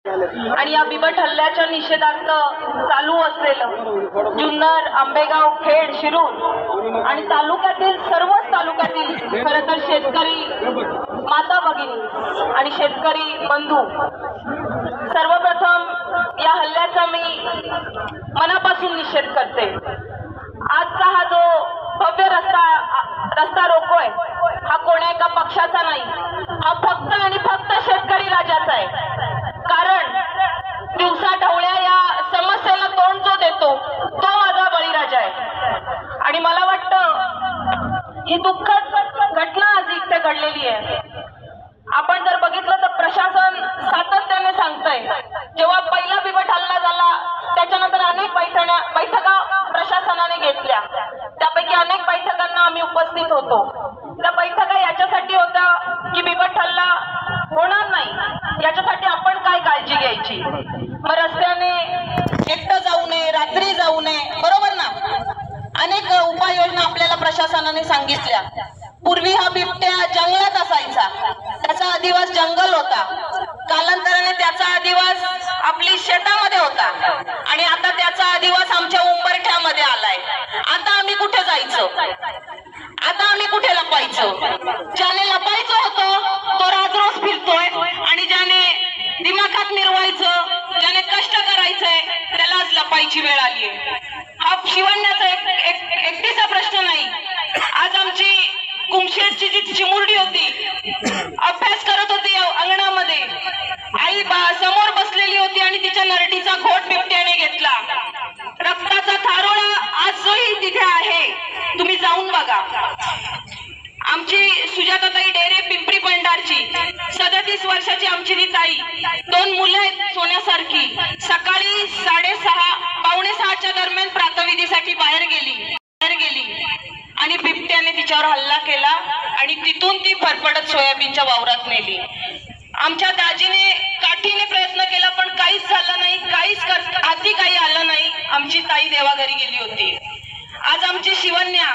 आणि या बिबट हल्ल्याच्या निषेधार्थ चालू असलेलं जुन्नर, आंबेगाव, खेड, शिरूर आणि तालुक्यातील सर्वच तालुक्यातील खरं तर शेतकरी माता भगिनी आणि शेतकरी बंधू, सर्वप्रथम या हल्ल्याचा मी मनापासून निषेध करते। आजचा हा जो भव्य रस्ता रोको आहे हा कोण्या एका पक्षाचा नाही, हा फक्त आणि फक्त शेतकरी राजाचा आहे। कारण दिवसा ढवळ्या या समस्येला तोंड जो देतो तो माझा बळीराजा आहे। आणि मला वाटतं ही दुःखद घटना आज इथे घडलेली आहे। आपण जर बघितलं तर प्रशासन सातत्याने सांगतंय, जेव्हा पहिला बिबट हल्ला झाला त्याच्यानंतर अनेक बैठका प्रशासनाने घेतल्या, त्यापैकी अनेक बैठकांना आम्ही उपस्थित होतो। त्या बैठका याच्यासाठी होत्या की बिबट हल्ला होणार नाही याच्यासाठी आपण काय काळजी घ्यायची, मग रस्त्याने एकटं जाऊ नये, रात्री जाऊ नये, बरोबर ना। अनेक उपाययोजना आपल्याला प्रशासनाने सांगितल्या। पूर्वी हा बिबट्या जंगलात असायचा, त्याचा अधिवास जंगल होता, कालांतराने त्याचा अधिवास आपली शेतामध्ये होता आणि आता त्याचा अधिवास आमच्या उंबरठ्यामध्ये आलाय। आता आम्ही कुठे जायचं, आता आम्ही कुठे लपायचं? ज्याने लपायचं होतं तो राजरोज फिरतोय आणि ज्याने दिमाखात मिरवायचं, ज्याने कष्ट करायचंय त्याला आज लपायची वेळ आलीय। हा शिवण्याचा एकटीचा प्रश्न नाही। आज आमची कुमशेतची जी चिमुरडी होती, अभ्यास करत होती अंगणामध्ये, आई समोर बसलेली होती आणि तिच्या नरडीचा घोट बिबट्याने घेतला। रक्ताचा थारोळा आजही तिथे आहे, तुम्ही जाऊन बघा। आमची सुजाताताई डेरे पिंपरी पंढारची 37 वर्षाची आमची ती ताई, 2 मुलं आहेत सोन्यासारखी, सकाळी 6:30 पावणे 6च्या दरम्यान प्रातःविधीसाठी बाहेर गेली आणि बिबट्याने तिच्यावर हल्ला केला आणि तिथून ती फरफडत सोयाबीनच्या वावरात नेली। आमच्या दाजीने काठीने प्रयत्न केला पण काहीच झालं नाही, हाती काही आलं नाही। आमची ताई देवाघरी गेली होती। आज आमची शिवन्या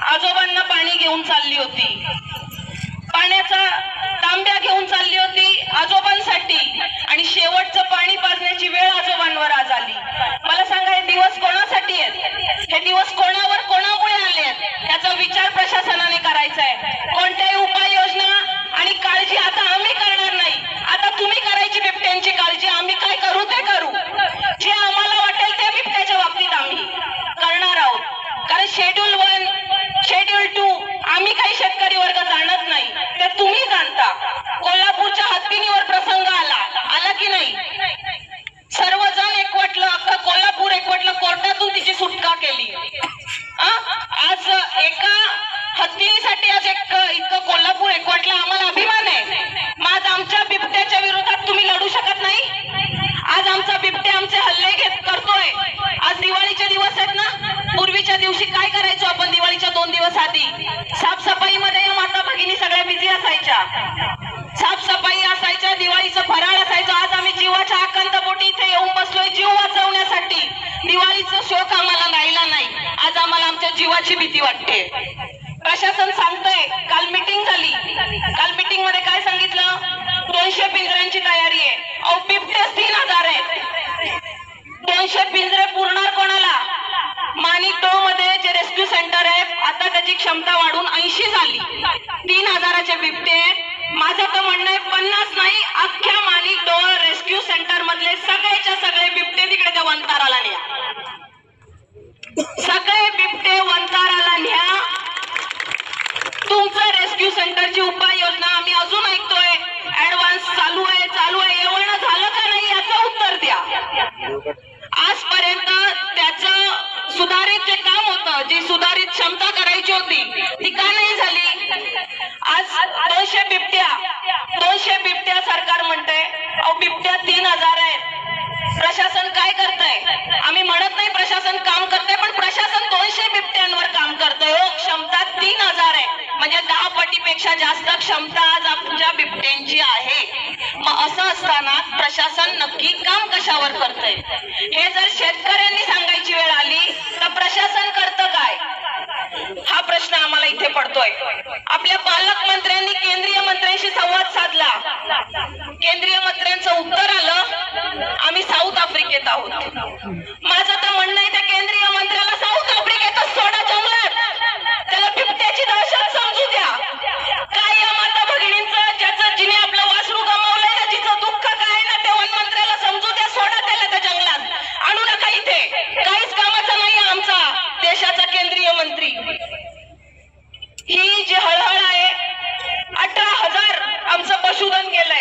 आजोबांना पाणी घेऊन चालली होती, पाण्याचा तांब्या घेऊन चालली होती आजोबांसाठी आणि शेवटचं पाणी पाजण्याची वेळ आजोबांवर आज आली। मला सांगा, हे दिवस कोणासाठी आहेत? हे दिवस कोणामुळे आले आहेत? याचा विचार प्रशासनाने करायचा आहे। कोणत्याही उपाययोजना आणि काळजी आता आम्ही करणार नाही, आता तुम्ही करायची बिबट्यांची काळजी। आम्ही काय करू ते करू, जे आम्हाला वाटेल ते बिबट्याच्या बाबतीत आम्ही करणार आहोत। कारण शेड्यूल 1, शेड्यूल 2 आम्ही काही शेतकरी वर्ग जाणत नाही, ते तुम्ही जाणता। कोल्हापूरच्या हत्तीनीवर प्रसंग आला की नाही? सर्वजण एकवटलं, अख्खं कोल्हापूर एकवटलं, कोर्टातून तिची सुटका केली। आज एका हत्तीसाठी आज इतकं कोल्हापूर एकवटलं, आम्हाला अभिमान आहे। मग आज आमच्या बिबट्याच्या विरोधात तुम्ही लढू शकत नाही? आज आमचा बिबट्या आमचे हल्ले करतोय। आज दिवाळीचे दिवस आहेत ना, पूर्वीच्या दिवशी काय करायचो आपण? दिवाळीच्या 2 दिवस आधी साफसफाईमध्ये या माता भगिनी सगळ्या बिझी असायच्या, साफसफाई असायच्या, दिवाळीचं फराळ असायचं। आज आम्ही जीवाच्या आकांतपोटी इथे येऊन बसलोय जीव वाचवण्यासाठी। दिवाळीचा शोक आम्हाला राहिला नाही, आज आम्हाला आमच्या जीवाची भीती वाटते। प्रशासन सांगतंय, काल मीटिंग झाली, काल मीटिंग मध्ये काय सांगितलं? 200 पिंजऱ्यांची तयारी आहे। अहो बिबटे 3000 आहेत, 200 पिंजरे पुरणार कोणाला? माणिकडोह मध्ये जे रेस्क्यू सेंटर आहे आता त्याची क्षमता वाढून 80 झाली, 3000चे बिबटे। माझं तर म्हणणं आहे 50 नाही, अख्ख्या माणिकडोह रेस्क्यू सेंटर मधले सगळेच्या सगळे बिबटे तिकडे त्या वंताराला न्या, सगळे बिबटे वंताराला न्या। तुमचं रेस्क्यू सेंटरची उपाययोजना आम्ही अजून ऐकतोय, ऍडव्हान्स चालू आहे, एवढं झालं का नाही याचं उत्तर द्या। आजपर्यंत त्याचं सुधारित जे काम होतं, जी सुधारित क्षमता करायची होती ती का नाही झाली? आज 200 बिबट्या सरकार म्हणतंय, अहो बिबट्या 3000 आहेत। प्रशासन काय करतंय? आम्ही म्हणत नाही प्रशासन काम करतंय, पण प्रशासन 200 बिबट्यांवर काम करतंय। हो, क्षमता 3000 आहे, म्हणजे 10 पटीपेक्षा जास्त क्षमता आज आमच्या बिबट्यांची आहे। मग असं असताना प्रशासन नक्की काम कशावर करतंय? हे जर शेतकऱ्यांनी सांगायची वेळ आली तर प्रशासन करतं काय? हा प्रश्न आम्हाला इथे पडतोय। आपल्या पालकमंत्र्यांनी केंद्रीय मंत्र्यांशी संवाद साधला, केंद्रीय मंत्र्यांचं उत्तर आलं देत आहोत. माझं तर म्हणणं आहे त्या केंद्रीय मंत्र्याला साऊथ आफ्रिकेतच सोडा जंगलात, त्याला बिबट्याची दहशत समजू द्या. काय या माता भगिनींचं, ज्याचं जिने आपलं वासरू गमावलंय ना, जिचं दुःख काय ना, त्या वनमंत्र्याला समजू द्या, सोडा त्याला त्या जंगलात, आणू नका इथे. काहीच कामाचा नाही आमचा देशाचा केंद्रीय मंत्री. ही जी हळहळ आहे, 18,000 आमचं पशुधन गेलं.